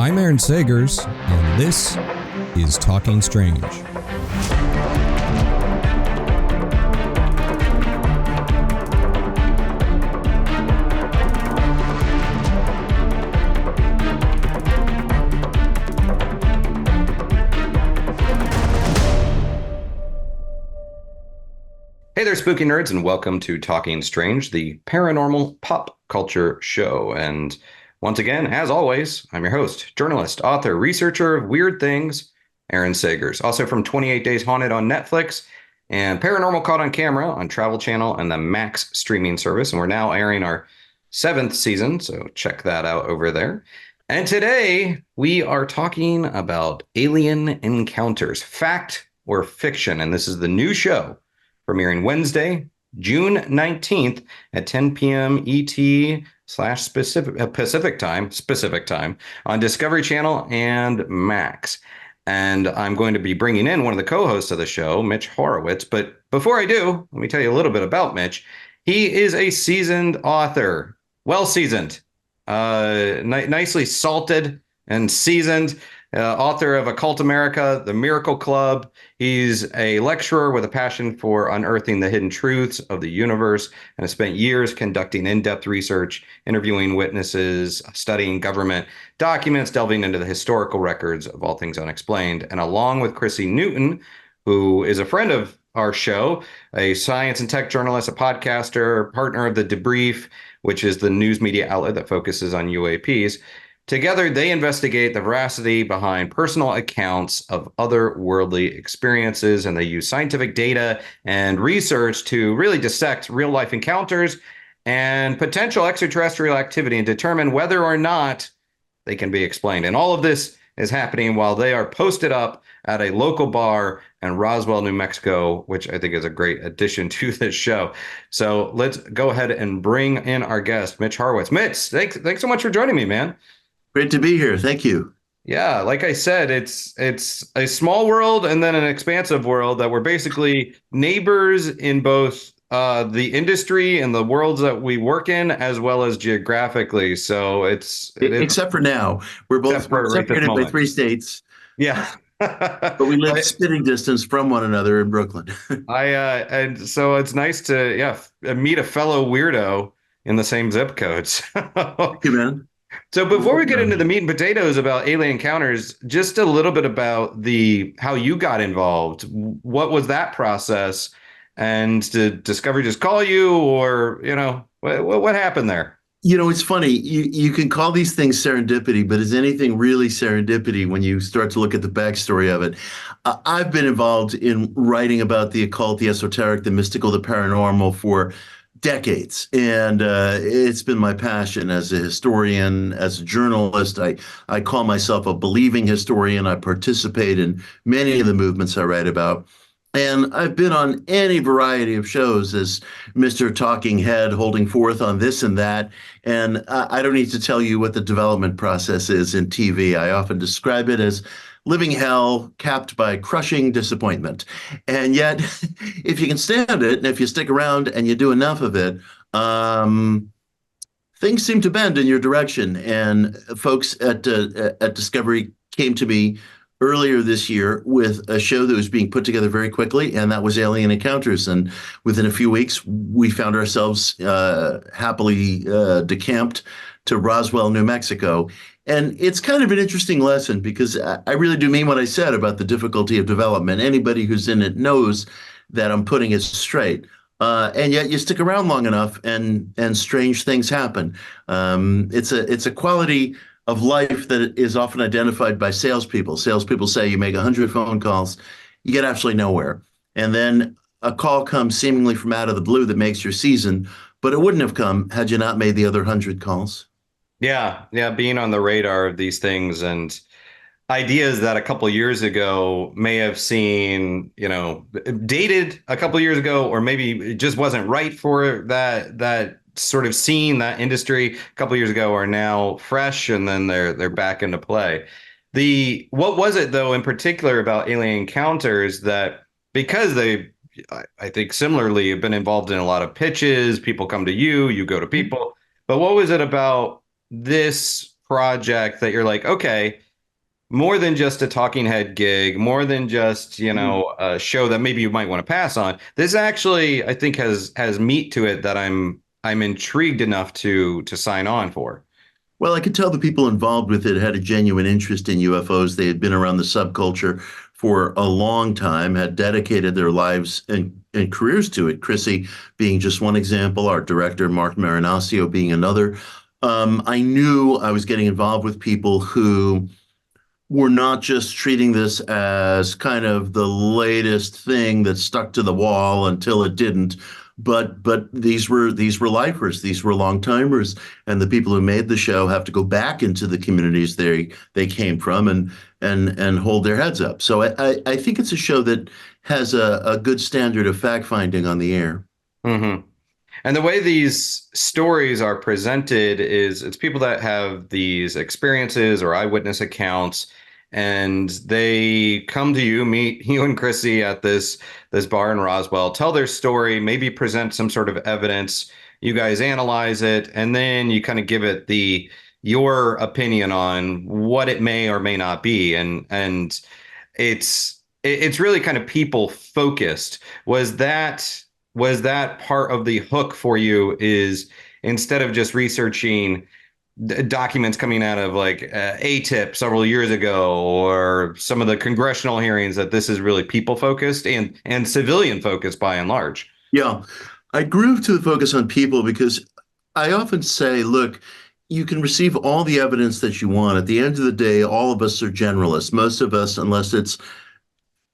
I'm Aaron Sagers, and this is Talking Strange. Hey there, spooky nerds, and welcome to Talking Strange, the paranormal pop culture show. And once again, as always, I'm your host, journalist, author, researcher of weird things, Aaron Sagers. Also from 28 Days Haunted on Netflix and Paranormal Caught on Camera on Travel Channel and the Max streaming service. And we're now airing our 7th season, so check that out over there. And today we are talking about alien encounters, fact or fiction. And this is the new show premiering Wednesday, June 19th at 10 p.m. ET/Pacific time on Discovery Channel and Max. And I'm going to be bringing in one of the co-hosts of the show, Mitch Horowitz. But before I do, let me tell you a little bit about Mitch. He is a seasoned author, well-seasoned, nicely salted and seasoned. Author of Occult America, The Miracle Club. He's a lecturer with a passion for unearthing the hidden truths of the universe and has spent years conducting in-depth research, interviewing witnesses, studying government documents, delving into the historical records of all things unexplained. And along with Chrissy Newton, who is a friend of our show, a science and tech journalist, a podcaster, partner of the Debrief, which is the news media outlet that focuses on UAPs. Together, they investigate the veracity behind personal accounts of otherworldly experiences, and they use scientific data and research to really dissect real-life encounters and potential extraterrestrial activity and determine whether or not they can be explained. And all of this is happening while they are posted up at a local bar in Roswell, New Mexico, which I think is a great addition to this show. So let's go ahead and bring in our guest, Mitch Horowitz. Mitch, thanks so much for joining me, man. Great to be here. Thank you. Yeah, like I said, it's a small world and then an expansive world that we're basically neighbors in both the industry and the worlds that we work in, as well as geographically. So except for now, we're both separated by 3 states. Yeah. But we live spitting distance from one another in Brooklyn. And so it's nice to meet a fellow weirdo in the same zip codes. Thank you, man. So before we get into the meat and potatoes about alien encounters, just a little bit about how you got involved. What was that process? And did Discovery just call you, or, what happened there? It's funny. You can call these things serendipity, but is anything really serendipity when you start to look at the backstory of it? I've been involved in writing about the occult, the esoteric, the mystical, the paranormal for decades. And it's been my passion as a historian, as a journalist. I call myself a believing historian. I participate in many of the movements I write about. And I've been on any variety of shows as Mr. Talking Head, holding forth on this and that. And I don't need to tell you what the development process is in TV. I often describe it as living hell capped by crushing disappointment. And yet, if you can stand it, and if you stick around and you do enough of it, things seem to bend in your direction. And folks at Discovery came to me earlier this year with a show that was being put together very quickly, and that was Alien Encounters. And within a few weeks, we found ourselves happily decamped to Roswell, New Mexico. And it's kind of an interesting lesson because I really do mean what I said about the difficulty of development. Anybody who's in it knows that I'm putting it straight. And yet you stick around long enough and strange things happen. It's a quality of life that is often identified by salespeople. Salespeople say you make 100 phone calls, you get absolutely nowhere. And then a call comes seemingly from out of the blue that makes your season, but it wouldn't have come had you not made the other 100 calls. Yeah, being on the radar of these things and ideas that a couple of years ago may have seen, dated a couple of years ago, or maybe it just wasn't right for that sort of scene, that industry a couple of years ago, are now fresh, and then they're back into play. What was it though in particular about Alien Encounters that, because they, I think similarly, have been involved in a lot of pitches, people come to you, you go to people, but what was it about this project that you're like, okay, more than just a talking head gig, more than just, a show that maybe you might want to pass on. This actually, I think, has meat to it that I'm intrigued enough to sign on for. Well, I could tell the people involved with it had a genuine interest in UFOs. They had been around the subculture for a long time, had dedicated their lives and careers to it. Chrissy being just one example, our director, Mark Marinaccio, being another. I knew I was getting involved with people who were not just treating this as kind of the latest thing that stuck to the wall until it didn't, but these were lifers, these were long timers, and the people who made the show have to go back into the communities they came from and hold their heads up. So I think it's a show that has a good standard of fact finding on the air. Hmm. And the way these stories are presented is it's people that have these experiences or eyewitness accounts, and they come to you, meet you and Chrissy at this bar in Roswell, tell their story, maybe present some sort of evidence. You guys analyze it, and then you kind of give it the your opinion on what it may or may not be, and it's really kind of people focused. Was that part of the hook for you, is instead of just researching documents coming out of like ATIP several years ago or some of the congressional hearings, that this is really people focused and civilian focused by and large? Yeah, I grew to the focus on people because I often say, look, you can receive all the evidence that you want. At the end of the day, all of us are generalists. Most of us, unless it's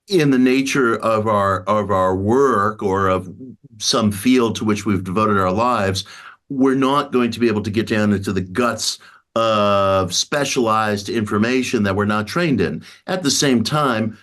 in the nature of our work or of some field to which we've devoted our lives, we're not going to be able to get down into the guts of specialized information that we're not trained in. At the same time,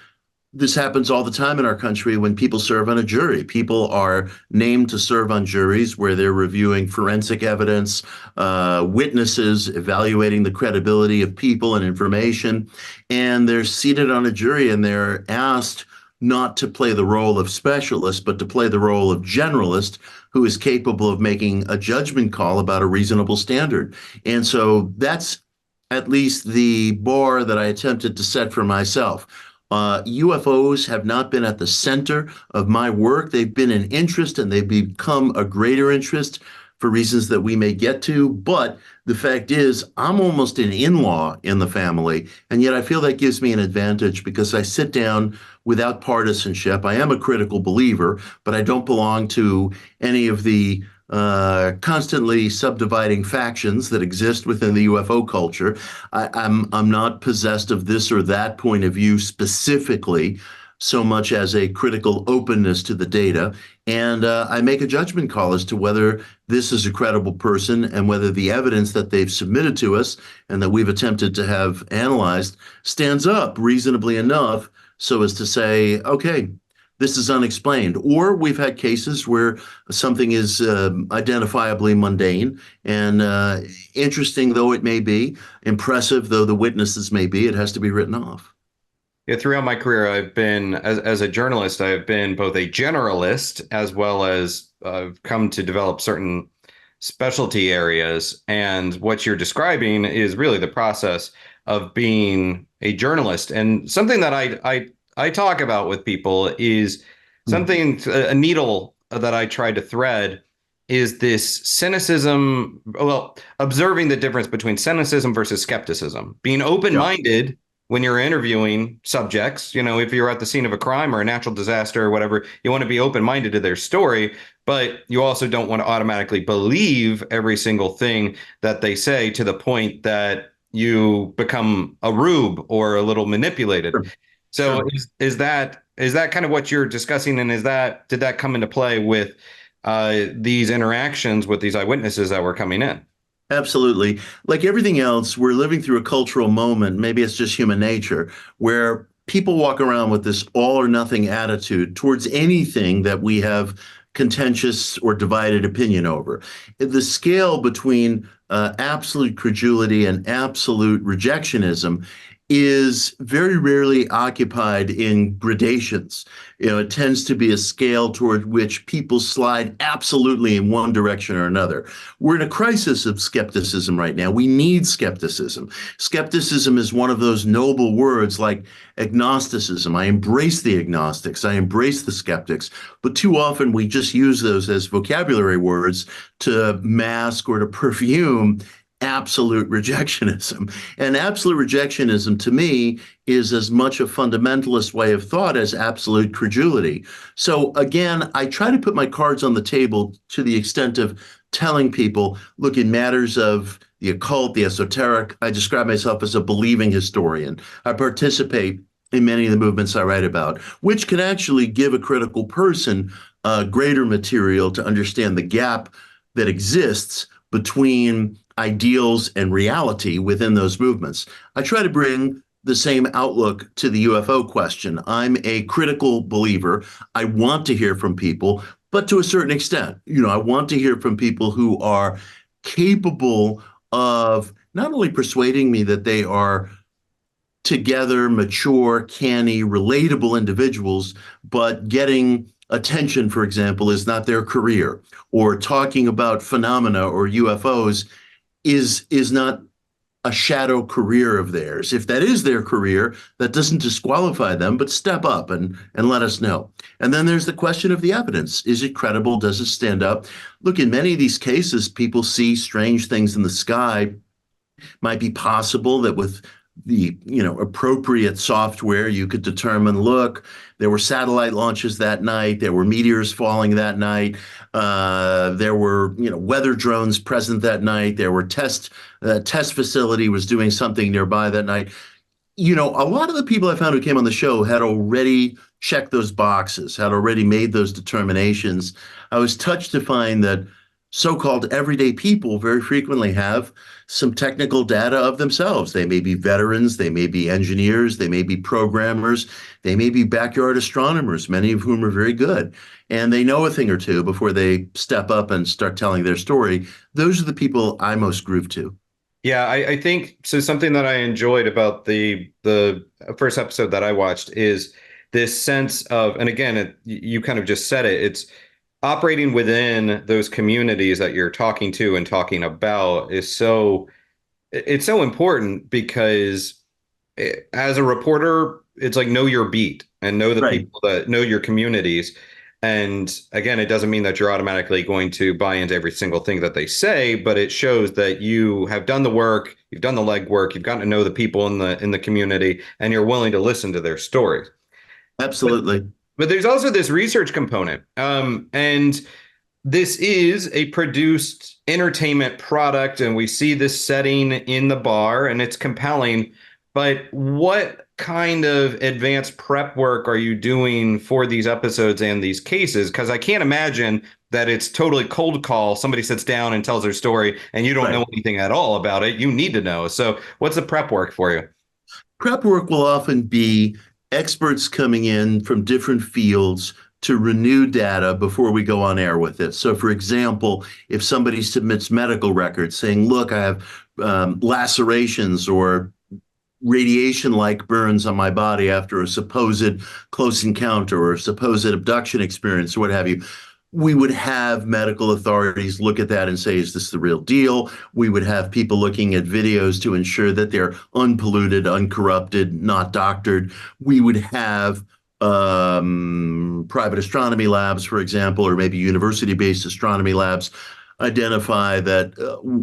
this happens all the time in our country when people serve on a jury. People are named to serve on juries where they're reviewing forensic evidence, witnesses, evaluating the credibility of people and information, and they're seated on a jury and they're asked not to play the role of specialist, but to play the role of generalist who is capable of making a judgment call about a reasonable standard. And so that's at least the bar that I attempted to set for myself. UFOs have not been at the center of my work. They've been an interest and they've become a greater interest for reasons that we may get to. But the fact is, I'm almost an in-law in the family. And yet I feel that gives me an advantage because I sit down without partisanship. I am a critical believer, but I don't belong to any of the constantly subdividing factions that exist within the UFO culture. I'm not possessed of this or that point of view specifically, so much as a critical openness to the data. And I make a judgment call as to whether this is a credible person and whether the evidence that they've submitted to us and that we've attempted to have analyzed stands up reasonably enough so as to say, okay, this is unexplained. Or we've had cases where something is identifiably mundane and interesting though it may be, impressive though the witnesses may be, it has to be written off. Yeah, throughout my career, I've been, as a journalist, I've been both a generalist as well as come to develop certain specialty areas. And what you're describing is really the process of being a journalist. And something that I talk about with people is something, a needle that I try to thread is this cynicism, well, observing the difference between cynicism versus skepticism, being Yeah. open-minded when you're interviewing subjects. If you're at the scene of a crime or a natural disaster or whatever, you want to be open-minded to their story, but you also don't want to automatically believe every single thing that they say to the point that you become a rube or a little manipulated. Sure. So Sure. is that kind of what you're discussing, and did that come into play with these interactions with these eyewitnesses that were coming in? Absolutely. Like everything else, we're living through a cultural moment. Maybe it's just human nature where people walk around with this all or nothing attitude towards anything that we have contentious or divided opinion over. The scale between absolute credulity and absolute rejectionism is very rarely occupied in gradations. It tends to be a scale toward which people slide absolutely in one direction or another. We're in a crisis of skepticism right now. We need skepticism. Skepticism is one of those noble words like agnosticism. I embrace the agnostics. I embrace the skeptics. But too often we just use those as vocabulary words to mask or to perfume absolute rejectionism. And absolute rejectionism to me is as much a fundamentalist way of thought as absolute credulity. So again, I try to put my cards on the table to the extent of telling people, look, in matters of the occult, the esoteric, I describe myself as a believing historian. I participate in many of the movements I write about, which can actually give a critical person greater material to understand the gap that exists between ideals and reality within those movements. I try to bring the same outlook to the UFO question. I'm a critical believer. I want to hear from people, but to a certain extent, I want to hear from people who are capable of not only persuading me that they are together, mature, canny, relatable individuals, but getting attention, for example, is not their career, or talking about phenomena or UFOs is not a shadow career of theirs. If that is their career, that doesn't disqualify them, but step up and let us know. And then there's the question of the evidence. Is it credible? Does it stand up? Look, in many of these cases, people see strange things in the sky. Might be possible that with the appropriate software, you could determine, look, there were satellite launches that night, there were meteors falling that night, there were weather drones present that night, there were test facility was doing something nearby that night. A lot of the people I found who came on the show had already checked those boxes, had already made those determinations. I was touched to find that so-called everyday people very frequently have some technical data of themselves. They may be veterans, they may be engineers, they may be programmers, they may be backyard astronomers, many of whom are very good. And they know a thing or two before they step up and start telling their story. Those are the people I most groove to. Yeah, I think so. Something that I enjoyed about the first episode that I watched is this sense of, and again, you kind of just said it, it's operating within those communities that you're talking to and talking about it's so important because as a reporter, it's like know your beat and know the Right. people that know your communities. And again, it doesn't mean that you're automatically going to buy into every single thing that they say, but it shows that you have done the work, you've done the legwork, you've gotten to know the people in the community, and you're willing to listen to their stories. But Absolutely. but there's also this research component. And this is a produced entertainment product, and we see this setting in the bar, and it's compelling. But what kind of advanced prep work are you doing for these episodes and these cases? Because I can't imagine that it's totally cold call. Somebody sits down and tells their story, and you don't Right. know anything at all about it. You need to know. So, what's the prep work for you? Prep work will often be experts coming in from different fields to renew data before we go on air with it. So, for example, if somebody submits medical records saying, look, I have lacerations or radiation-like burns on my body after a supposed close encounter or a supposed abduction experience or what have you, we would have medical authorities look at that and say, is this the real deal? We would have people looking at videos to ensure that they're unpolluted, uncorrupted, not doctored. We would have private astronomy labs, for example, or maybe university-based astronomy labs identify that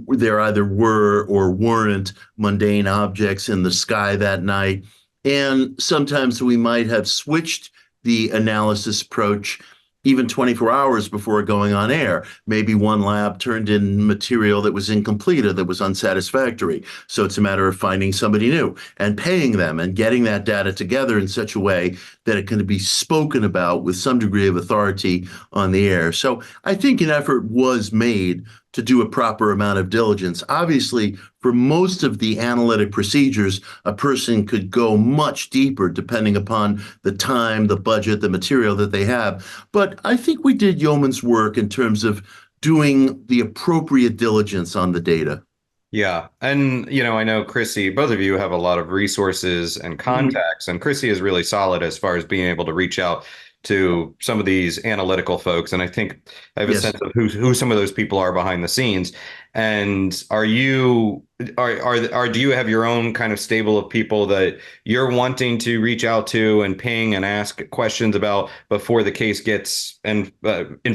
there either were or weren't mundane objects in the sky that night. And sometimes we might have switched the analysis approach even 24 hours before going on air. Maybe one lab turned in material that was incomplete or that was unsatisfactory. So it's a matter of finding somebody new and paying them and getting that data together in such a way that it can be spoken about with some degree of authority on the air. So I think an effort was made to do a proper amount of diligence. Obviously, for most of the analytic procedures, a person could go much deeper depending upon the time, the budget, the material that they have. But I think we did yeoman's work in terms of doing the appropriate diligence on the data. Yeah. And, I know Chrissy, both of you have a lot of resources and Mhm. contacts, and Chrissy is really solid as far as being able to reach out to some of these analytical folks. And I think I have a Yes. sense of who some of those people are behind the scenes. And do you have your own kind of stable of people that you're wanting to reach out to and ping and ask questions about before the case gets in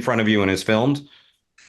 front of you and is filmed?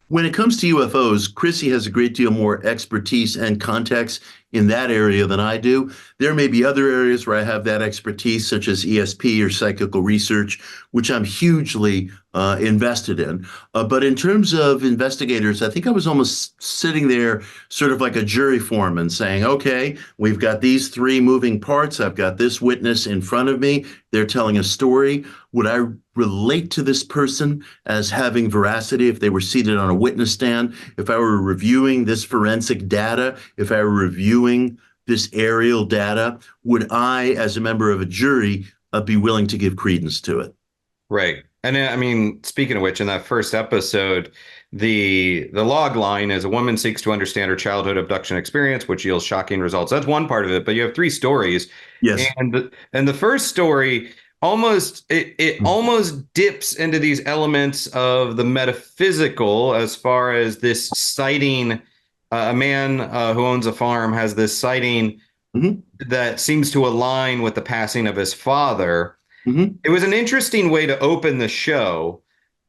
When it comes to UFOs, Chrissy has a great deal more expertise and context in that area than I do. There may be other areas where I have that expertise, such as ESP or psychical research, which I'm hugely invested in. But in terms of investigators, I think I was almost sitting there sort of like a jury foreman saying, okay, we've got these three moving parts. I've got this witness in front of me. They're telling a story. Would I relate to this person as having veracity if they were seated on a witness stand? If I were reviewing this forensic data, if I were reviewing this aerial data, would I, as a member of a jury, be willing to give credence to it? Right. And I mean, speaking of which, in that first episode, the log line is a woman seeks to understand her childhood abduction experience, which yields shocking results. That's one part of it, but you have three stories. Yes. And the first story it almost dips into these elements of the metaphysical as far as this sighting. A man who owns a farm has this sighting Hmm. that seems to align with the passing of his father. Hmm. It was an interesting way to open the show.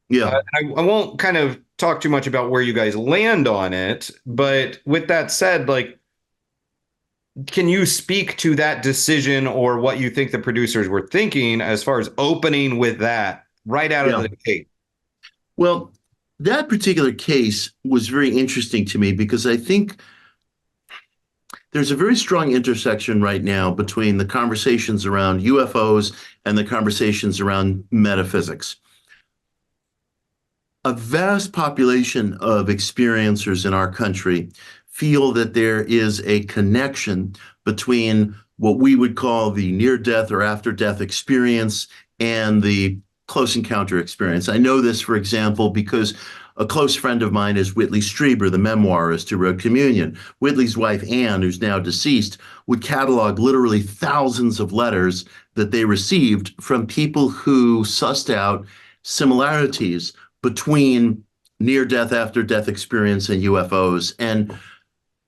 Yeah. I won't kind of talk too much about where you guys land on it, but with that said, like, can you speak to that decision or what you think the producers were thinking as far as opening with that right out of Yeah. the gate? Well, that particular case was very interesting to me because I think there's a very strong intersection right now between the conversations around UFOs and the conversations around metaphysics. A vast population of experiencers in our country feel that there is a connection between what we would call the near death or after death experience and the close encounter experience. I know this, for example, because a close friend of mine is Whitley Strieber, the memoirist who wrote Communion. Whitley's wife, Anne, who's now deceased, would catalog literally thousands of letters that they received from people who sussed out similarities between near death, after death experience and UFOs. And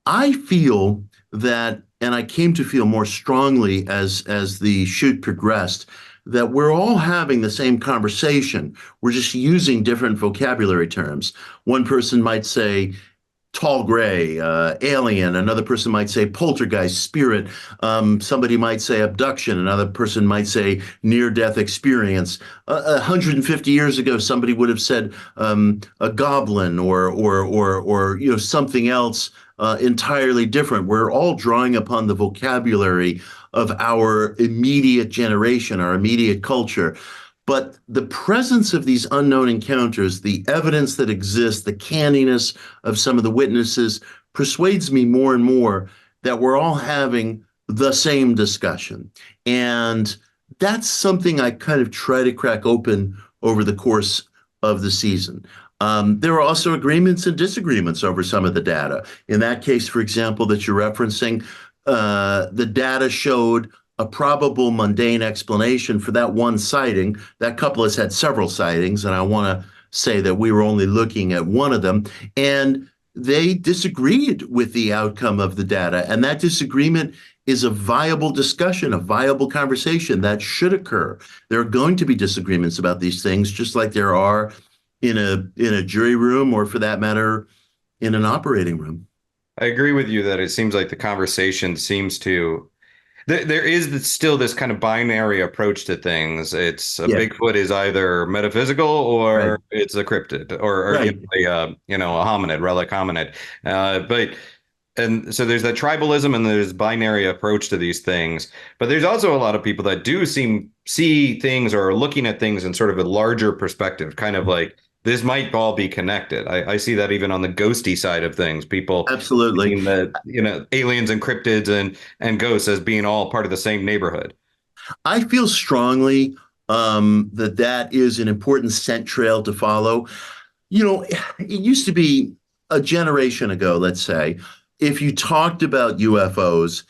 I feel that, and I came to feel more strongly as the shoot progressed, that we're all having the same conversation. We're just using different vocabulary terms. One person might say tall gray, alien. Another person might say poltergeist, spirit. Somebody might say abduction. Another person might say near-death experience. 150 years ago, somebody would have said a goblin or something else entirely different. We're all drawing upon the vocabulary of our immediate generation, our immediate culture. But the presence of these unknown encounters, the evidence that exists, the canniness of some of the witnesses persuades me more and more that we're all having the same discussion. And that's something I kind of try to crack open over the course of the season. There are also agreements and disagreements over some of the data. In that case, for example, that you're referencing, the data showed a probable mundane explanation for that one sighting. That couple has had several sightings, and I want to say that we were only looking at one of them. And they disagreed with the outcome of the data. And that disagreement is a viable discussion, a viable conversation that should occur. There are going to be disagreements about these things, just like there are in a jury room, or for that matter, in an operating room. I agree with you that it seems like the conversation seems to there is still this kind of binary approach to things. It's a Yeah, Bigfoot is either metaphysical right, or it's a cryptid or right. a hominid, relic hominid. But and so there's that tribalism and there's binary approach to these things. But there's also a lot of people that do see things or are looking at things in sort of a larger perspective, kind of like this might all be connected. I see that even on the ghosty side of things, people Absolutely. seeing that, aliens and cryptids and ghosts as being all part of the same neighborhood. I feel strongly that that is an important scent trail to follow. You know, it used to be a generation ago, let's say, if you talked about UFOs,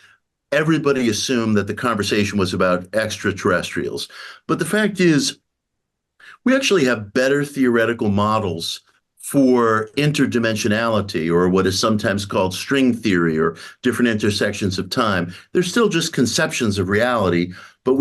everybody assumed that the conversation was about extraterrestrials. But the fact is, we actually have better theoretical models for interdimensionality, or what is sometimes called string theory, or different intersections of time. They're still just conceptions of reality, but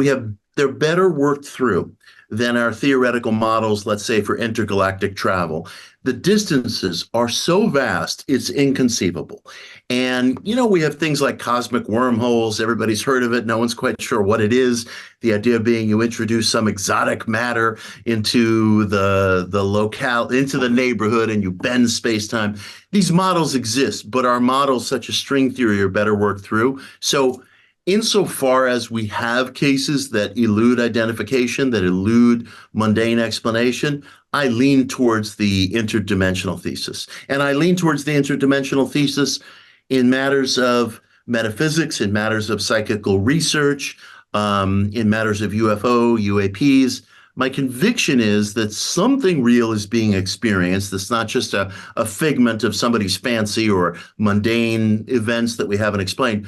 they're better worked through than our theoretical models, let's say, for intergalactic travel. The distances are so vast, it's inconceivable. And, we have things like cosmic wormholes. Everybody's heard of it. No one's quite sure what it is. The idea being you introduce some exotic matter into the locale, into the neighborhood, and you bend space-time. These models exist, but our models, such as string theory, are better worked through. So insofar as we have cases that elude identification, that elude mundane explanation, I lean towards the interdimensional thesis. And I lean towards the interdimensional thesis in matters of metaphysics, in matters of psychical research, in matters of UFO, UAPs. My conviction is that something real is being experienced. That's not just a figment of somebody's fancy or mundane events that we haven't explained.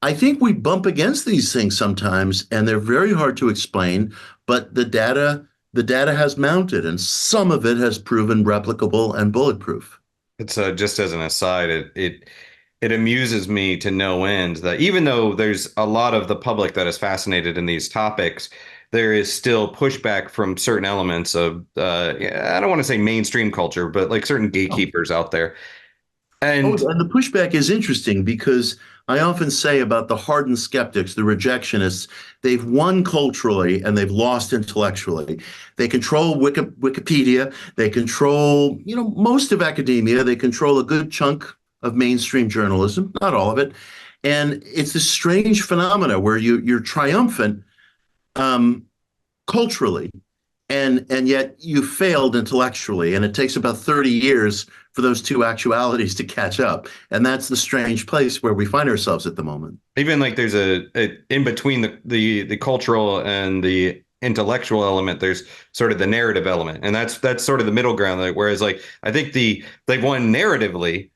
I think we bump against these things sometimes, and they're very hard to explain, but the data has mounted, and some of it has proven replicable and bulletproof. It's just as an aside, it amuses me to no end that even though there's a lot of the public that is fascinated in these topics, there is still pushback from certain elements of I don't want to say mainstream culture, but like certain Oh, gatekeepers out there. oh, And and the pushback is interesting because I often say about the hardened skeptics, the rejectionists, they've won culturally and they've lost intellectually. They control Wikipedia, they control, most of academia, they control a good chunk of mainstream journalism, not all of it. And it's this strange phenomena where you're triumphant um, culturally, and yet you failed intellectually, and it takes about 30 years for those two actualities to catch up, and that's the strange place where we find ourselves at the moment. even like there's a in between the cultural and the intellectual element, there's sort of the narrative element, and that's sort of the middle ground. Like, whereas like I think they've won narratively.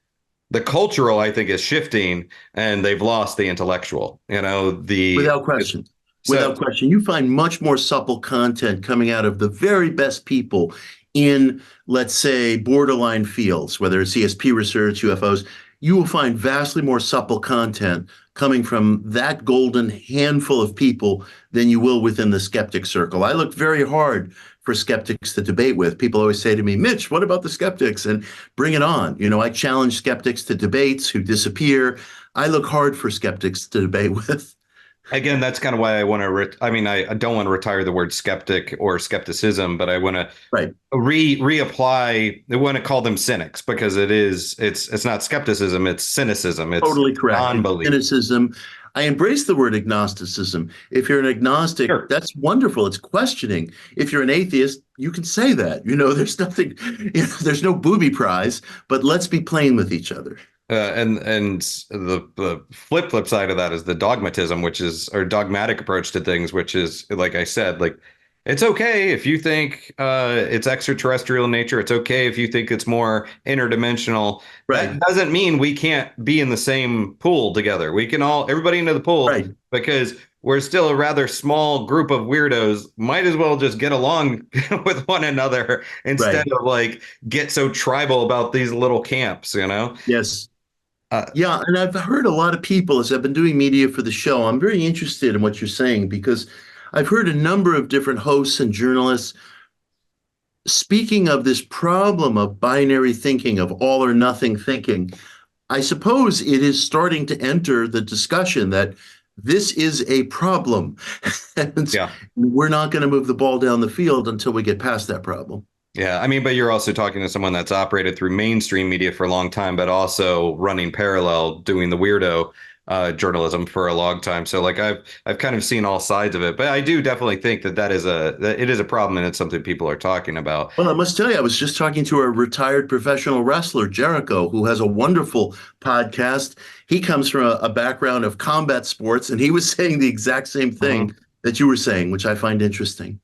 The cultural, I think, is shifting, and they've lost the intellectual. Without question. So Without question. You find much more supple content coming out of the very best people in, let's say, borderline fields, whether it's ESP research, UFOs. You will find vastly more supple content coming from that golden handful of people than you will within the skeptic circle. I look very hard for skeptics to debate with. People always say to me, Mitch, what about the skeptics? And bring it on. I challenge skeptics to debates who disappear. I look hard for skeptics to debate with. again, that's kind of why I want to. I mean, I don't want to retire the word skeptic or skepticism, but I want to Right. reapply. I want to call them cynics because it's not skepticism, it's cynicism, it's Totally correct. It's non-belief. cynicism. I embrace the word agnosticism. If you're an agnostic, Sure. that's wonderful. It's questioning. If you're an atheist, you can say that. There's nothing, there's no booby prize, but let's be plain with each other. And the flip side of that is the dogmatism, which is or dogmatic approach to things, which is like I said, like it's okay if you think it's extraterrestrial in nature. It's okay if you think it's more interdimensional. That Right. doesn't mean we can't be in the same pool together. We can everybody into the pool Right. because we're still a rather small group of weirdos. Might as well just get along with one another instead Right. of like get so tribal about these little camps, Yes. Uh, Yeah, and I've heard a lot of people as I've been doing media for the show. I'm very interested in what you're saying because I've heard a number of different hosts and journalists speaking of this problem of binary thinking, of all or nothing thinking. I suppose it is starting to enter the discussion that this is a problem. And yeah. we're not going to move the ball down the field until we get past that problem. Yeah, I mean, but you're also talking to someone that's operated through mainstream media for a long time, but also running parallel, doing the weirdo journalism for a long time. So, like, I've kind of seen all sides of it, but I do definitely think that it is a problem, and it's something people are talking about. Well, I must tell you, I was just talking to a retired professional wrestler, Jericho, who has a wonderful podcast. He comes from a background of combat sports, and he was saying the exact same thing Mhm. that you were saying, which I find interesting.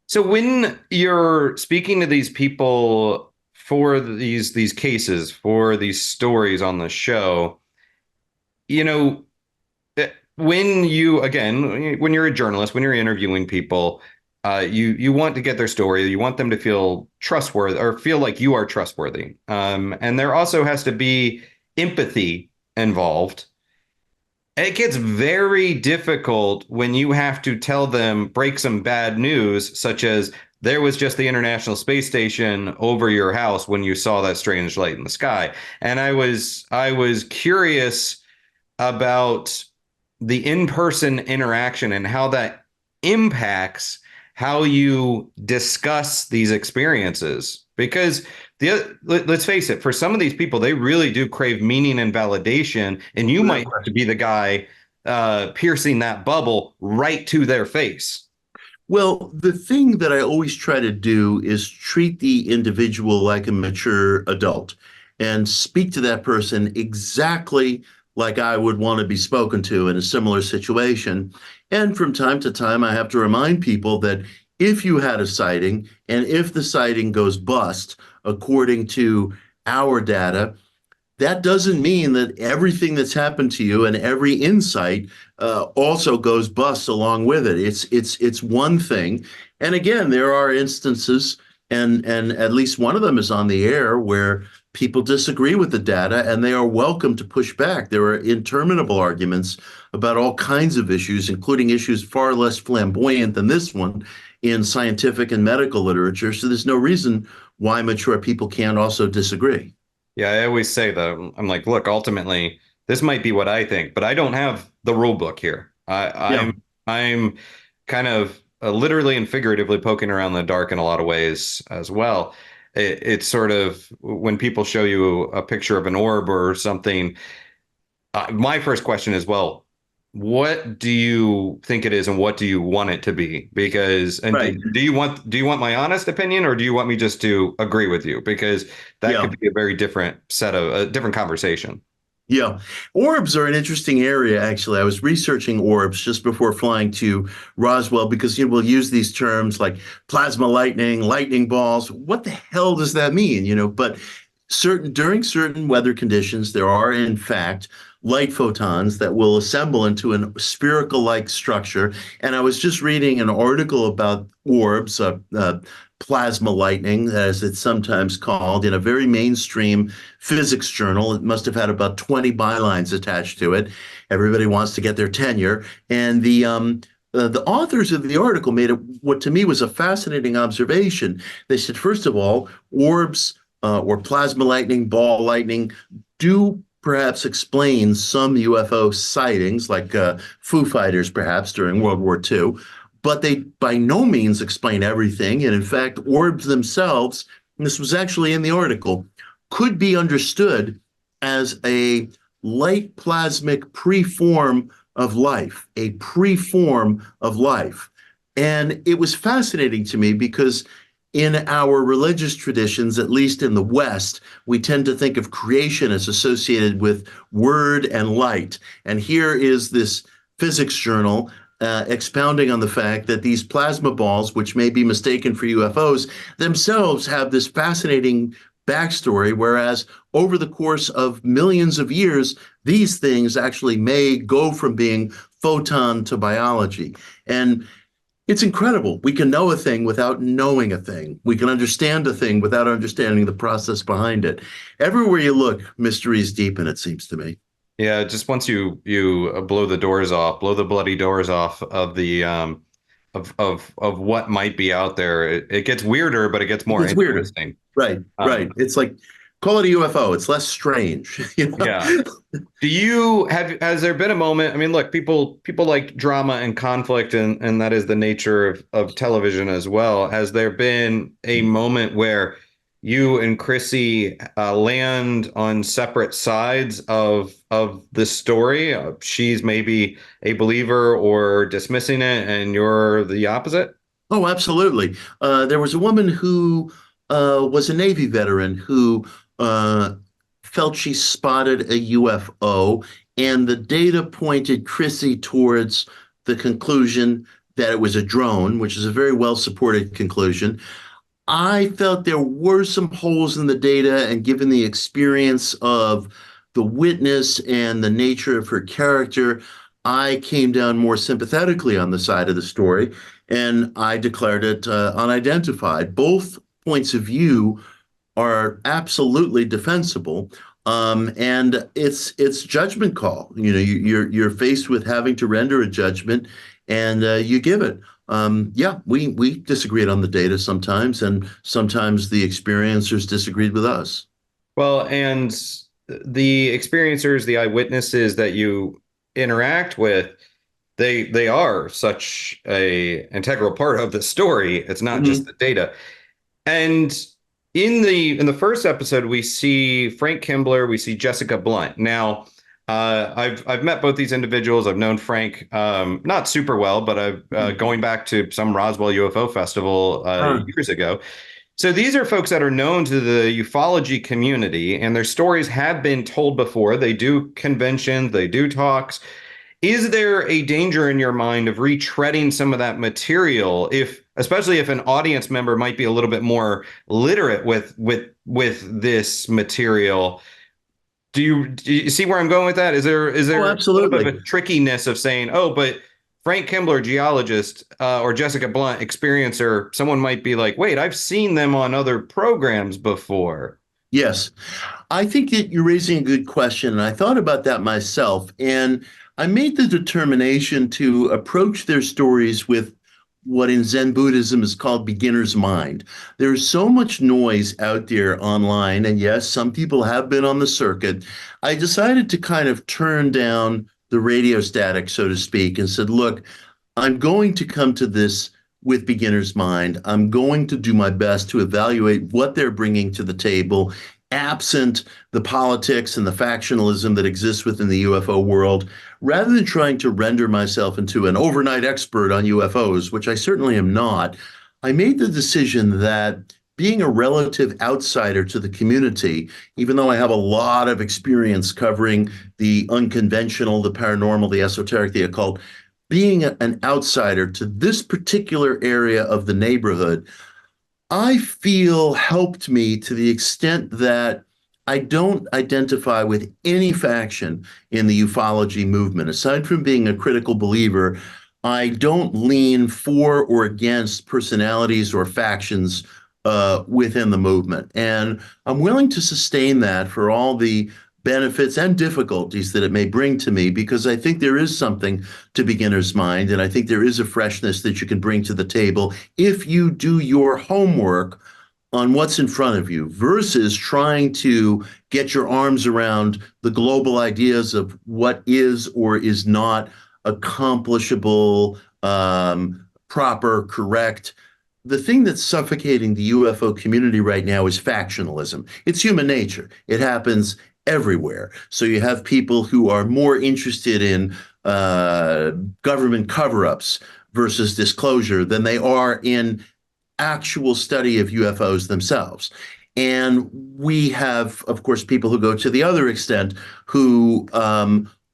So, when you're speaking to these people for these cases, for these stories on the show, you know, when you again, when you're a journalist, when you're interviewing people, you want to get their story. You want them to feel trustworthy or feel like you are trustworthy. And there also has to be empathy involved. It gets very difficult when you have to tell them, break some bad news, such as there was just the International Space Station over your house when you saw that strange light in the sky. And I was curious about the in-person interaction and how that impacts how you discuss these experiences. Because let's face it, for some of these people, they really do crave meaning and validation, and you Without might have to question. be the guy piercing that bubble right to their face. Well, the thing that I always try to do is treat the individual like a mature adult and speak to that person exactly like I would want to be spoken to in a similar situation. And from time to time, I have to remind people that if you had a sighting and if the sighting goes bust, according to our data, that doesn't mean that everything that's happened to you and every insight also goes bust along with it. It's one thing, and again, there are instances, and at least one of them is on the air where people disagree with the data, and they are welcome to push back. There are interminable arguments about all kinds of issues, including issues far less flamboyant than this one in scientific and medical literature. So there's no reason why mature people can't also disagree. Yeah, I always say that. I'm like, look, ultimately, this might be what I think, but I don't have the rule book here. Yeah. I'm kind of literally and figuratively poking around the dark in a lot of ways as well. It's sort of when people show you a picture of an orb or something. My first question is, well, what do you think it is, and what do you want it to be? Because, and Right. do you want my honest opinion, or do you want me just to agree with you? Because that Yeah. could be a very different set of a different conversation. Yeah. Orbs are an interesting area, actually. I was researching orbs just before flying to Roswell because we'll use these terms like plasma lightning, lightning balls. What the hell does that mean? But during certain weather conditions, there are in fact light photons that will assemble into a spherical-like structure. And I was just reading an article about orbs, plasma lightning, as it's sometimes called, in a very mainstream physics journal. It must have had about 20 bylines attached to it. Everybody wants to get their tenure. And the authors of the article made what to me was a fascinating observation. They said, first of all, orbs or plasma lightning, ball lightning, do perhaps explain some UFO sightings, like Foo Fighters, perhaps during World War II, but they by no means explain everything. And in fact, orbs themselves, and this was actually in the article, could be understood as a light plasmic preform of life, a preform of life. And it was fascinating to me because in our religious traditions, at least in the West, we tend to think of creation as associated with word and light. And here is this physics journal expounding on the fact that these plasma balls, which may be mistaken for UFOs, themselves have this fascinating backstory, whereas over the course of millions of years, these things actually may go from being photon to biology. And it's incredible. We can know a thing without knowing a thing. We can understand a thing without understanding the process behind it. Everywhere you look, mysteries deepen, it seems to me. Yeah, just once you blow the doors off, blow the bloody doors off of the of what might be out there, it gets weirder, but it gets It more gets weirder. interesting. Right, right. Um, It's like, call it a UFO. It's less strange. yeah. Do you have has there been a moment? I mean, look, people like drama and conflict, and that is the nature of television as well. Has there been a moment where you and Chrissy land on separate sides of the story? She's maybe a believer or dismissing it, and you're the opposite? Oh, absolutely. There was a woman who was a Navy veteran who uh, felt she spotted a UFO, and the data pointed Chrissy towards the conclusion that it was a drone, which is a very well supported conclusion. I felt there were some holes in the data, and given the experience of the witness and the nature of her character, I came down more sympathetically on the side of the story, and I declared it unidentified. Both points of view are absolutely defensible. And it's judgment call. You're faced with having to render a judgment, and you give it. Yeah, we disagreed on the data sometimes, and sometimes the experiencers disagreed with us. Well, and the experiencers, the eyewitnesses that you interact with, they are such a integral part of the story. It's not just Mhm. the data. And in the first episode, we see Frank Kimbler, we see Jessica Blunt. Now, I've met both these individuals. I've known Frank not super well, but I've going back to some Roswell UFO festival Huh. years ago. So these are folks that are known to the ufology community, and their stories have been told before. They do conventions, they do talks. Is there a danger in your mind of retreading some of that material, if especially if an audience member might be a little bit more literate with this material? Do you see where I'm going with that? Is there Oh, a little bit of absolutely. a trickiness of saying, oh, but Frank Kimbler, geologist, or Jessica Blunt, experiencer, someone might be like, wait, I've seen them on other programs before. Yes. I think that you're raising a good question, and I thought about that myself. And I made the determination to approach their stories with what in Zen Buddhism is called beginner's mind. There's so much noise out there online, and yes, some people have been on the circuit. I decided to kind of turn down the radio static, so to speak, and said, look, I'm going to come to this with beginner's mind. I'm going to do my best to evaluate what they're bringing to the table, absent the politics and the factionalism that exists within the UFO world, rather than trying to render myself into an overnight expert on UFOs, which I certainly am not. I made the decision that being a relative outsider to the community, even though I have a lot of experience covering the unconventional, the paranormal, the esoteric, the occult, being an outsider to this particular area of the neighborhood, I feel helped me to the extent that I don't identify with any faction in the ufology movement. Aside from being a critical believer, I don't lean for or against personalities or factions within the movement. And I'm willing to sustain that for all the benefits and difficulties that it may bring to me, because I think there is something to beginner's mind, and I think there is a freshness that you can bring to the table if you do your homework on what's in front of you versus trying to get your arms around the global ideas of what is or is not accomplishable, proper, correct. The thing that's suffocating the UFO community right now is factionalism. It's human nature. It happens everywhere. So you have people who are more interested in government cover-ups versus disclosure than they are in actual study of UFOs themselves. And we have, of course, people who go to the other extent who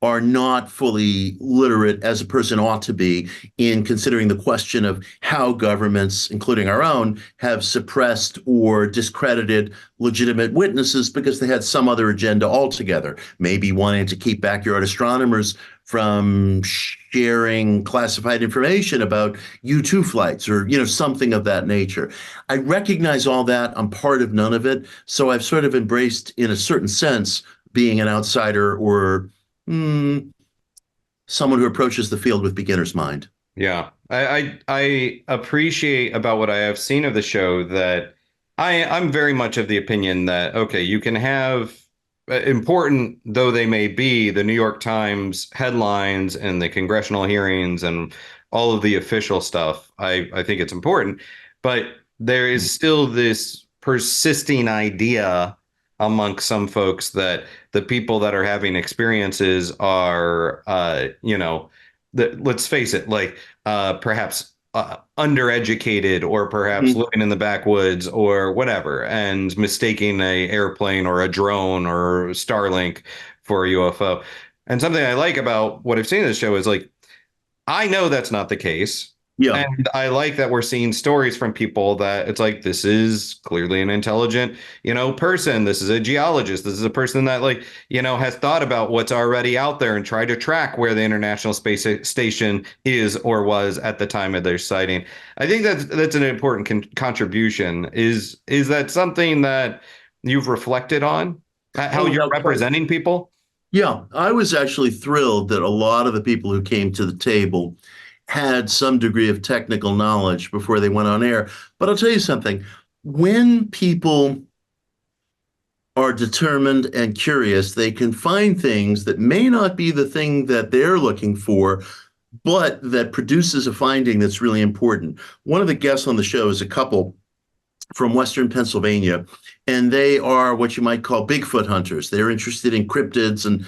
are not fully literate as a person ought to be in considering the question of how governments, including our own, have suppressed or discredited legitimate witnesses because they had some other agenda altogether, maybe wanting to keep backyard astronomers from sharing classified information about U-2 flights or, something of that nature. I recognize all that. I'm part of none of it. So I've sort of embraced, in a certain sense, being an outsider or someone who approaches the field with beginner's mind. Yeah, I appreciate about what I have seen of the show that I'm very much of the opinion that okay, you can have important though they may be, the New York Times headlines and the congressional hearings and all of the official stuff. I think it's important, but there is still this persisting idea amongst some folks that the people that are having experiences are let's face it, like perhaps undereducated or perhaps Mhm. living in the backwoods or whatever, and mistaking a airplane or a drone or Starlink for a UFO. And something I like about what I've seen in this show is like I know that's not the case. Yeah. And I like that we're seeing stories from people that it's like, this is clearly an intelligent, person. This is a geologist. This is a person that has thought about what's already out there and tried to track where the International Space Station is or was at the time of their sighting. I think that's an important contribution. Is that something that you've reflected on? How Oh, you're no, representing people? yeah, I was actually thrilled that a lot of the people who came to the table had some degree of technical knowledge before they went on air. But I'll tell you something, when people are determined and curious, they can find things that may not be the thing that they're looking for, but that produces a finding that's really important. One of the guests on the show is a couple from Western Pennsylvania, and they are what you might call Bigfoot hunters. They're interested in cryptids and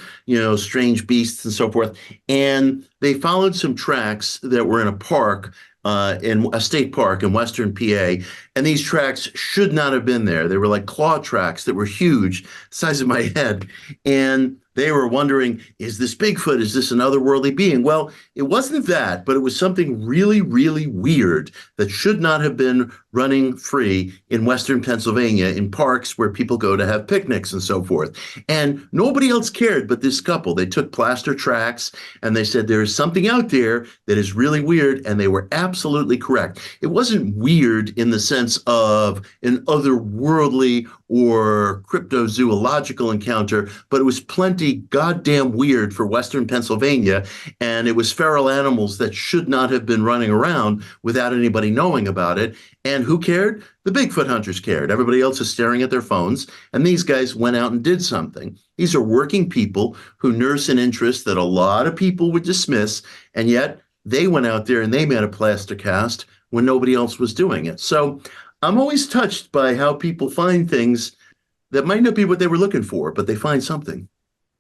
strange beasts and so forth. And they followed some tracks that were in a park, in a state park in Western PA, and these tracks should not have been there. They were like claw tracks that were huge, size of my head, and they were wondering, is this Bigfoot? Is this an otherworldly being? Well, it wasn't that, but it was something really, really weird that should not have been running free in Western Pennsylvania in parks where people go to have picnics and so forth. And nobody else cared but this couple. They took plaster tracks and they said, there is something out there that is really weird. And they were absolutely correct. It wasn't weird in the sense of an otherworldly or cryptozoological encounter, but it was plenty goddamn weird for Western Pennsylvania. And it was feral animals that should not have been running around without anybody knowing about it. And who cared? The Bigfoot hunters cared. Everybody else is staring at their phones, and these guys went out and did something. These are working people who nurse an interest that a lot of people would dismiss, and yet they went out there and they made a plaster cast when nobody else was doing it. So I'm always touched by how people find things that might not be what they were looking for, but they find something.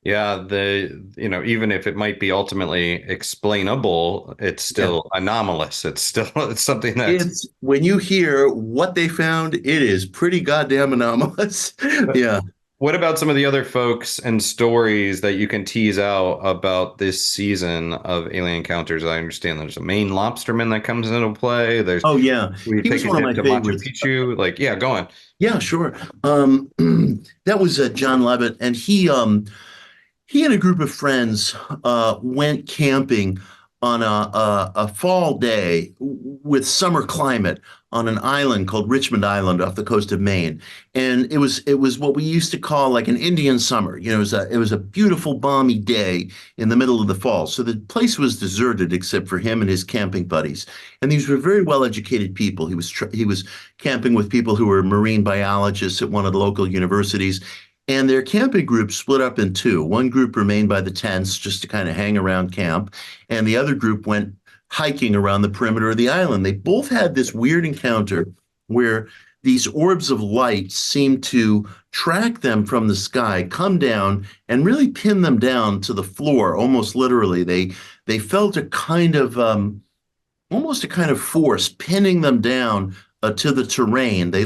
Yeah, even if it might be ultimately explainable, it's Yeah. still anomalous. It's still it's something that's It's when you hear what they found, it is pretty goddamn anomalous. Yeah. What about some of the other folks and stories that you can tease out about this season of Alien Encounters? I understand there's a Maine lobsterman that comes into play. There's Oh yeah. we He take was a one of trip my to Machu favorites. Picchu. Like, yeah, go on. Yeah, sure. Um, that was John Levitt, and he and a group of friends went camping on a fall day with summer climate on an island called Richmond Island off the coast of Maine, and it was what we used to call like an Indian summer. It was a beautiful balmy day in the middle of the fall. So the place was deserted except for him and his camping buddies, and these were very well educated people. He was camping with people who were marine biologists at one of the local universities. And their camping group split up in two. One group remained by the tents just to kind of hang around camp, and the other group went hiking around the perimeter of the island. They both had this weird encounter where these orbs of light seemed to track them from the sky, come down, and really pin them down to the floor, almost literally. They felt a kind of almost a kind of force pinning them down to the terrain. They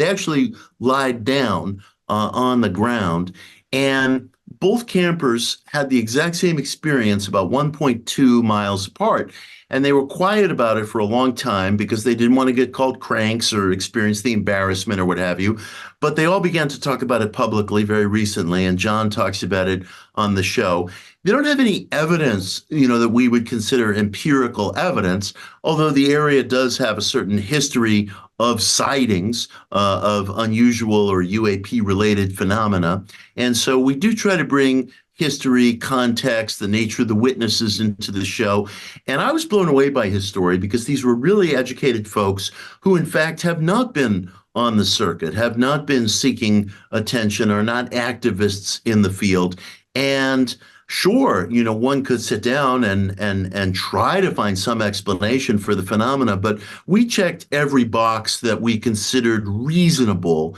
actually lied down on the ground, and both campers had the exact same experience about 1.2 miles apart. And they were quiet about it for a long time because they didn't want to get called cranks or experience the embarrassment or what have you. But they all began to talk about it publicly very recently, and John talks about it on the show. They don't have any evidence, that we would consider empirical evidence, although the area does have a certain history of sightings of unusual or UAP related phenomena. And so we do try to bring history, context, the nature of the witnesses into the show. And I was blown away by his story because these were really educated folks who, in fact, have not been on the circuit, have not been seeking attention, are not activists in the field. And sure, one could sit down and try to find some explanation for the phenomena, but we checked every box that we considered reasonable,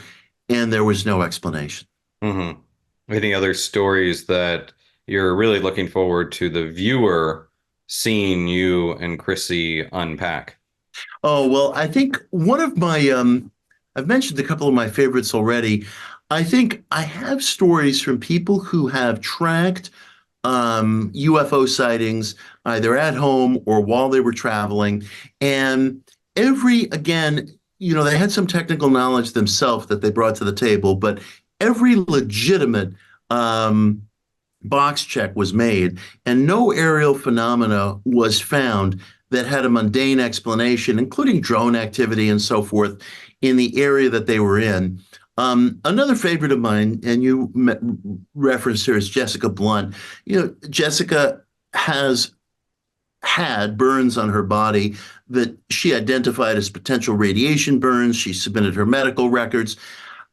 and there was no explanation. Hmm. Any other stories that you're really looking forward to the viewer seeing you and Chrissy unpack? Oh, well, I think I've mentioned a couple of my favorites already. I think I have stories from people who have tracked UFO sightings, either at home or while they were traveling. And again, they had some technical knowledge themselves that they brought to the table, but every legitimate um, box check was made, and no aerial phenomena was found that had a mundane explanation, including drone activity and so forth, in the area that they were in. Another favorite of mine, and you referenced her, is Jessica Blunt. Jessica has had burns on her body that she identified as potential radiation burns. She submitted her medical records.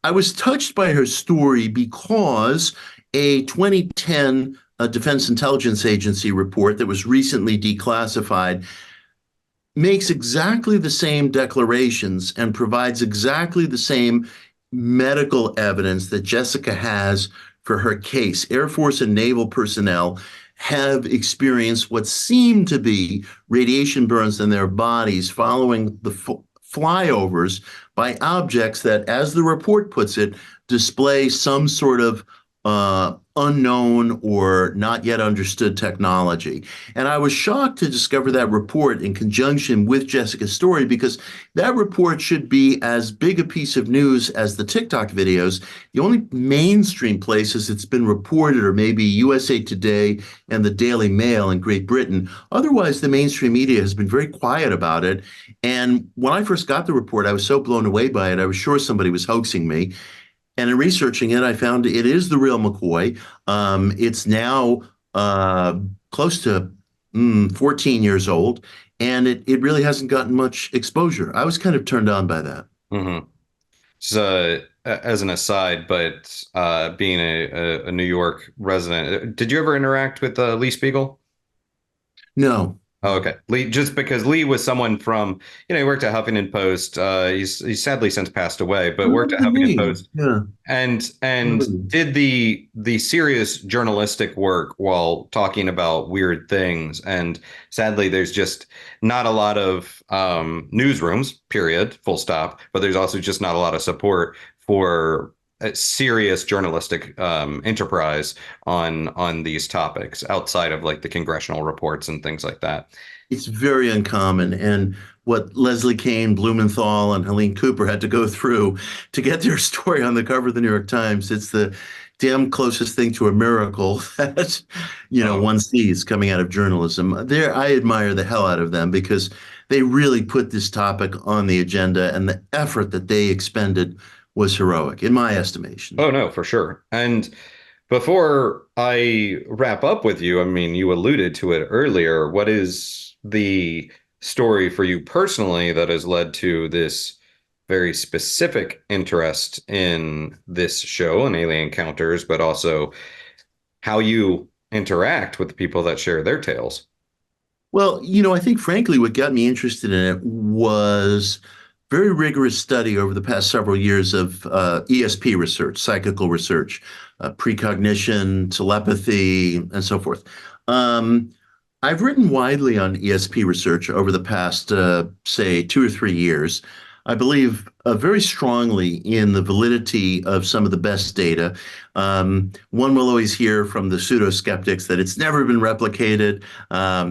I was touched by her story because a 2010 Defense Intelligence Agency report that was recently declassified makes exactly the same declarations and provides exactly the same medical evidence that Jessica has for her case. Air Force and naval personnel have experienced what seem to be radiation burns in their bodies following the flyovers by objects that, as the report puts it, display some sort of unknown or not yet understood technology. And I was shocked to discover that report in conjunction with Jessica's story, because that report should be as big a piece of news as the TikTok videos. The only mainstream places it's been reported are maybe USA Today and the Daily Mail in Great Britain. Otherwise, the mainstream media has been very quiet about it. And when I first got the report, I was so blown away by it. I was sure somebody was hoaxing me. And in researching it, I found it is the real McCoy. It's now close to 14 years old, and it really hasn't gotten much exposure. I was kind of turned on by that. Mm-hmm. So, as an aside, but being a New York resident, did you ever interact with Lee Spiegel? No. Oh, okay. Lee, just because Lee was someone from, he worked at Huffington Post. He's sadly since passed away, but Oh, worked look at at Huffington me. Post Yeah. and Really. did the serious journalistic work while talking about weird things. And sadly, there's just not a lot of newsrooms, period, full stop. But there's also just not a lot of support for a serious journalistic enterprise on these topics outside of like the congressional reports and things like that. It's very uncommon. And what Leslie Kean, Blumenthal, and Helene Cooper had to go through to get their story on the cover of the New York Times, it's the damn closest thing to a miracle that, Oh, one sees coming out of journalism. There, I admire the hell out of them because they really put this topic on the agenda, and the effort that they expended was heroic, in my estimation. oh no, for sure. And before I wrap up with you, I mean, you alluded to it earlier. What is the story for you personally that has led to this very specific interest in this show and alien encounters, but also how you interact with the people that share their tales? Well, I think frankly, what got me interested in it was very rigorous study over the past several years of ESP research, psychical research, precognition, telepathy, and so forth. Um, I've written widely on ESP research over the past, say, 2 or 3 years. I believe very strongly in the validity of some of the best data. One will always hear from the pseudo skeptics that it's never been replicated.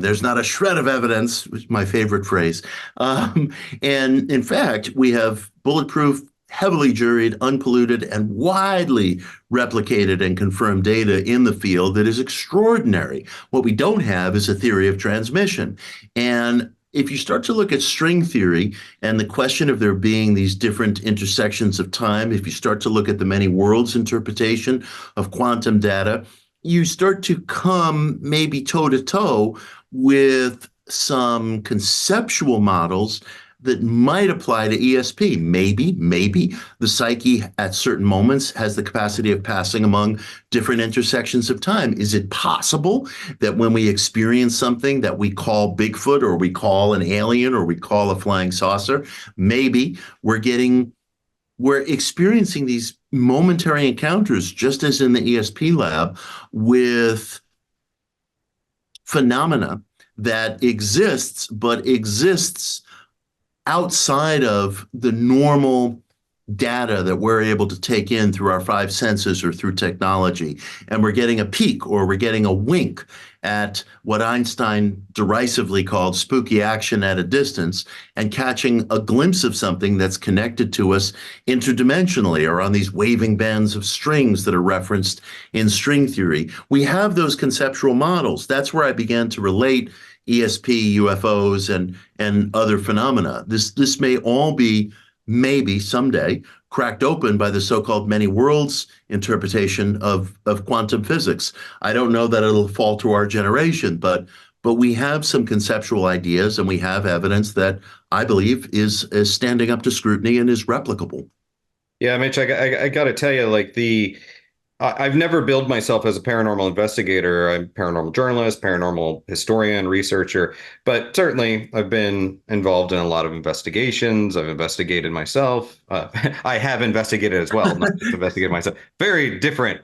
There's not a shred of evidence, which is my favorite phrase. And in fact, we have bulletproof, heavily juried, unpolluted, and widely replicated and confirmed data in the field that is extraordinary. What we don't have is a theory of transmission. And if you start to look at string theory and the question of there being these different intersections of time, if you start to look at the many worlds interpretation of quantum data, you start to come maybe toe to toe with some conceptual models that might apply to ESP. Maybe the psyche at certain moments has the capacity of passing among different intersections of time. Is it possible that when we experience something that we call Bigfoot or we call an alien or we call a flying saucer, maybe we're experiencing these momentary encounters, just as in the ESP lab, with phenomena that exists, but exists outside of the normal data that we're able to take in through our five senses or through technology. And we're getting a peek or we're getting a wink at what Einstein derisively called spooky action at a distance and catching a glimpse of something that's connected to us interdimensionally or on these waving bands of strings that are referenced in string theory. We have those conceptual models. That's where I began to relate ESP, UFOs, and other phenomena. This may all be maybe someday cracked open by the so-called many worlds interpretation of quantum physics. I don't know that it'll fall to our generation, but we have some conceptual ideas and we have evidence that I believe is standing up to scrutiny and is replicable. Yeah, Mitch, I got to tell you, like I've never billed myself as a paranormal investigator. I'm a paranormal journalist, paranormal historian, researcher, but certainly I've been involved in a lot of investigations. I've investigated myself. I have investigated as well, not just investigated myself. Very different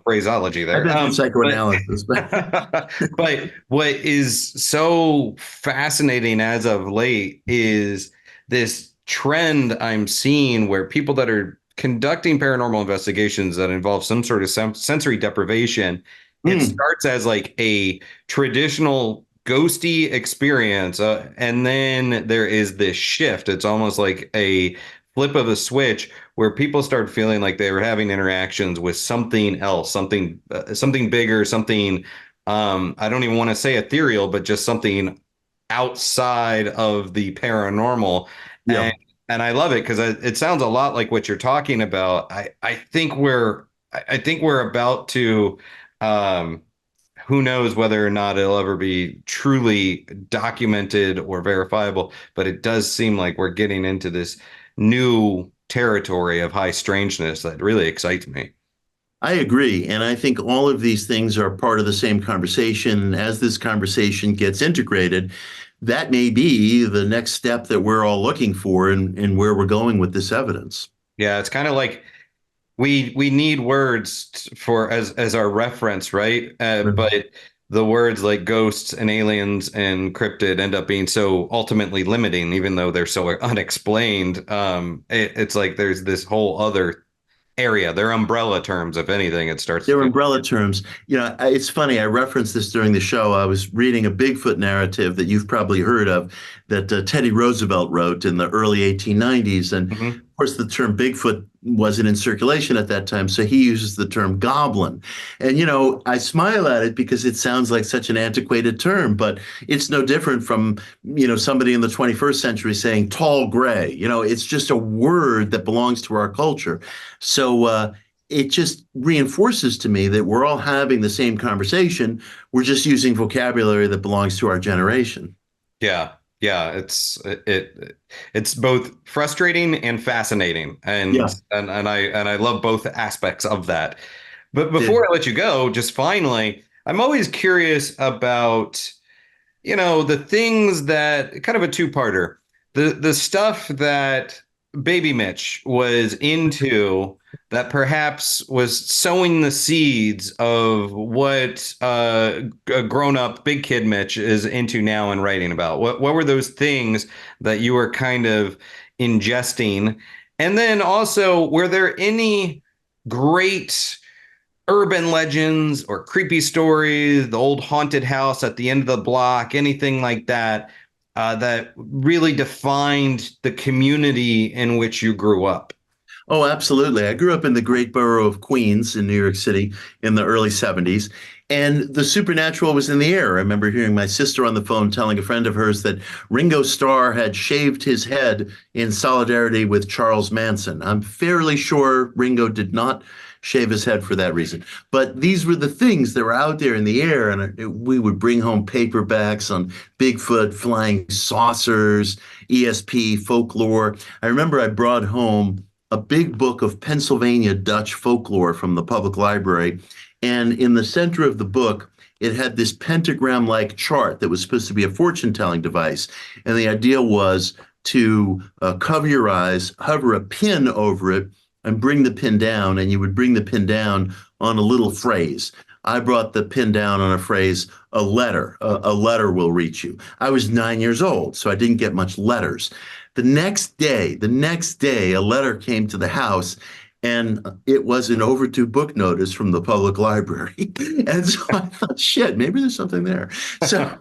phraseology I've there. been through But psychoanalysis, but but what is so fascinating as of late is this trend I'm seeing where people that are conducting paranormal investigations that involve some sort of sensory deprivation, it mm, starts as like a traditional ghosty experience, and then there is this shift. It's almost like a flip of a switch where people start feeling like they were having interactions with something else, something bigger, something I don't even want to say ethereal, but just something outside of the paranormal. yeah. And I love it because it sounds a lot like what you're talking about. I think we're about to um, who knows whether or not it'll ever be truly documented or verifiable, but it does seem like we're getting into this new territory of high strangeness that really excites me. I agree. And I think all of these things are part of the same conversation. And as this conversation gets integrated, that may be the next step that we're all looking for and where we're going with this evidence. Yeah, it's kind of like we need words for as our reference, right? But the words like ghosts and aliens and cryptid end up being so ultimately limiting, even though they're so unexplained. It's like there's this whole other area. They're umbrella terms. If anything, it starts to They're feel. umbrella terms. It's funny. I referenced this during the show. I was reading a Bigfoot narrative that you've probably heard of that Teddy Roosevelt wrote in the early 1890s. And Mhm. of course, the term Bigfoot wasn't in circulation at that time. So he uses the term goblin. And, I smile at it because it sounds like such an antiquated term, but it's no different from, somebody in the 21st century saying tall gray. It's just a word that belongs to our culture. So, it just reinforces to me that we're all having the same conversation. We're just using vocabulary that belongs to our generation. Yeah, yeah, it's both frustrating and fascinating, Yeah. and I love both aspects of that. But Yeah. before I let you go, just finally, I'm always curious about, the things that kind of a two-parter, the stuff that baby Mitch was into that perhaps was sowing the seeds of what a grown-up big kid Mitch is into now and writing about. What were those things that you were kind of ingesting? And then also, were there any great urban legends or creepy stories, the old haunted house at the end of the block, anything like that, that really defined the community in which you grew up? Oh, absolutely. I grew up in the great borough of Queens in New York City in the early 70s, and the supernatural was in the air. I remember hearing my sister on the phone telling a friend of hers that Ringo Starr had shaved his head in solidarity with Charles Manson. I'm fairly sure Ringo did not shave his head for that reason. But these were the things that were out there in the air, and we would bring home paperbacks on Bigfoot, flying saucers, ESP, folklore. I remember I brought home a big book of Pennsylvania Dutch folklore from the public library. And in the center of the book, it had this pentagram like chart that was supposed to be a fortune telling device. And the idea was to cover your eyes, hover a pin over it, and bring the pin down. And you would bring the pin down on a little phrase. I brought the pin down on a phrase, a letter. A letter will reach you. I was 9 years old, so I didn't get much letters. The next day, a letter came to the house, and it was an overdue book notice from the public library. And so I thought, shit, maybe there's something there. So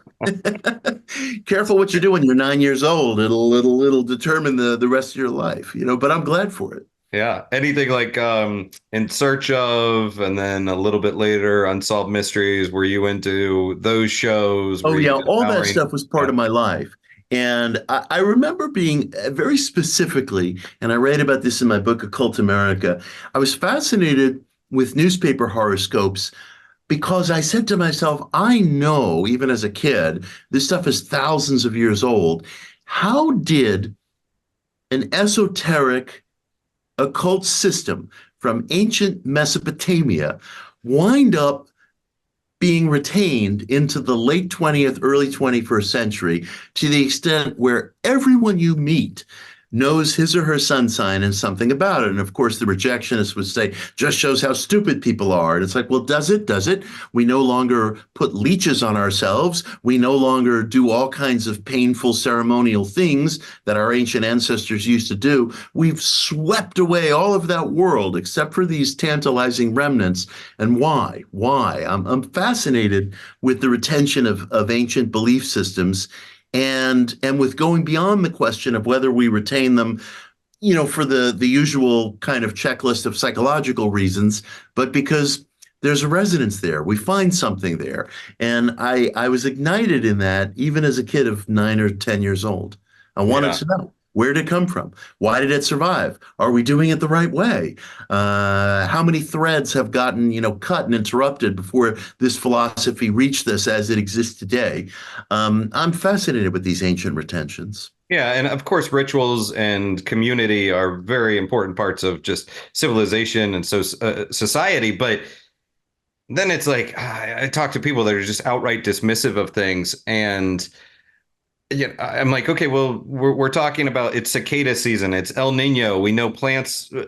careful what you do when you're 9 years old. It'll determine the rest of your life, but I'm glad for it. Yeah. Anything like In Search of, and then a little bit later, Unsolved Mysteries. Were you into those shows? Oh Were you yeah, all that devouring? stuff was part Yeah. of my life. And I remember being very specifically, and I write about this in my book, Occult America. I was fascinated with newspaper horoscopes because I said to myself, I know, even as a kid, this stuff is thousands of years old. How did an esoteric occult system from ancient Mesopotamia wind up being retained into the late 20th, early 21st century to the extent where everyone you meet knows his or her sun sign and something about it? And of course, the rejectionists would say, just shows how stupid people are. And it's like, well, does it? Does it? We no longer put leeches on ourselves. We no longer do all kinds of painful ceremonial things that our ancient ancestors used to do. We've swept away all of that world except for these tantalizing remnants. And why? Why? I'm fascinated with the retention of ancient belief systems and with going beyond the question of whether we retain them, for the usual kind of checklist of psychological reasons, but because there's a resonance there. We find something there. And I was ignited in that even as a kid of 9 or 10 years old. I wanted Yeah. to know, where did it come from? Why did it survive? Are we doing it the right way? How many threads have gotten, cut and interrupted before this philosophy reached us as it exists today? I'm fascinated with these ancient retentions. Yeah, and of course, rituals and community are very important parts of just civilization and society. But then it's like I talk to people that are just outright dismissive of things, and yeah, I'm like, okay, well, we're talking about it's cicada season, it's El Nino. We know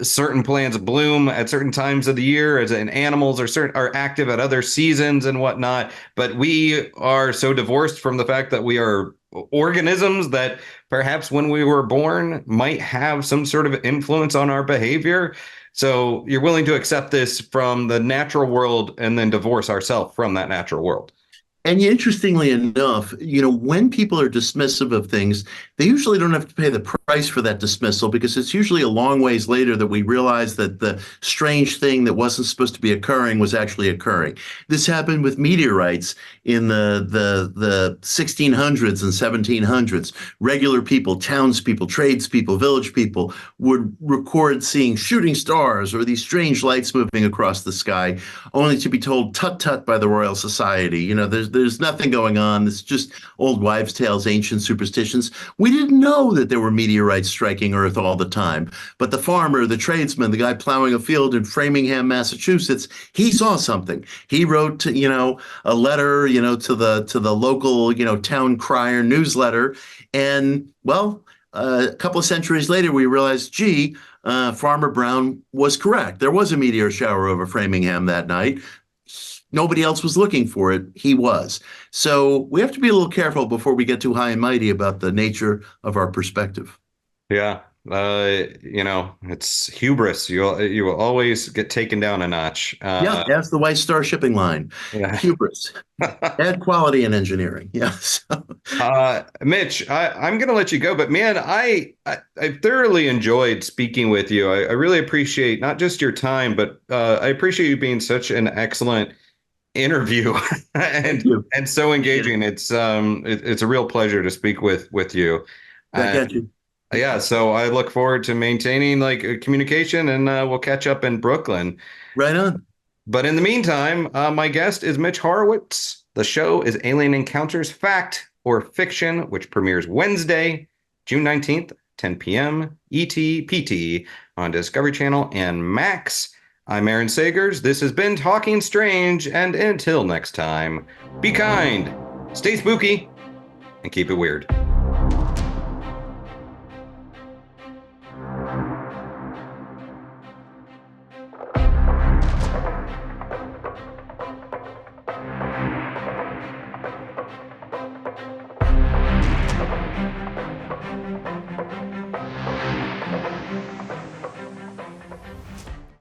certain plants bloom at certain times of the year, and animals are active at other seasons and whatnot. But we are so divorced from the fact that we are organisms that perhaps when we were born might have some sort of influence on our behavior. So you're willing to accept this from the natural world and then divorce ourselves from that natural world. And interestingly enough, when people are dismissive of things, they usually don't have to pay the price for that dismissal because it's usually a long ways later that we realize that the strange thing that wasn't supposed to be occurring was actually occurring. This happened with meteorites in the 1600s and 1700s. Regular people, townspeople, tradespeople, village people would record seeing shooting stars or these strange lights moving across the sky, only to be told tut tut by the Royal Society. There's nothing going on. It's just old wives' tales, ancient superstitions. We didn't know that there were meteorites striking Earth all the time. But the farmer, the tradesman, the guy plowing a field in Framingham, Massachusetts, he saw something. He wrote, a letter, to the local, town crier newsletter. And well, a couple of centuries later, we realized, gee, Farmer Brown was correct. There was a meteor shower over Framingham that night. Nobody else was looking for it. He was. So we have to be a little careful before we get too high and mighty about the nature of our perspective. Yeah. It's hubris. You will always get taken down a notch. Yeah, that's the White Star shipping line. Yeah. Hubris. Bad quality in engineering. Yes. Mitch, I'm going to let you go, but man, I thoroughly enjoyed speaking with you. I really appreciate not just your time, but I appreciate you being such an excellent interview Thank and you. and so engaging. It's a real pleasure to speak with you. Back And at you. yeah, so I look forward to maintaining like communication, and we'll catch up in Brooklyn. Right on. But in the meantime, my guest is Mitch Horowitz. The show is Alien Encounters Fact or Fiction, which premieres Wednesday, June 19th, 10 p.m. ET on Discovery Channel and Max. I'm Aaron Sagers. This has been Talking Strange, and until next time, be kind, stay spooky, and keep it weird.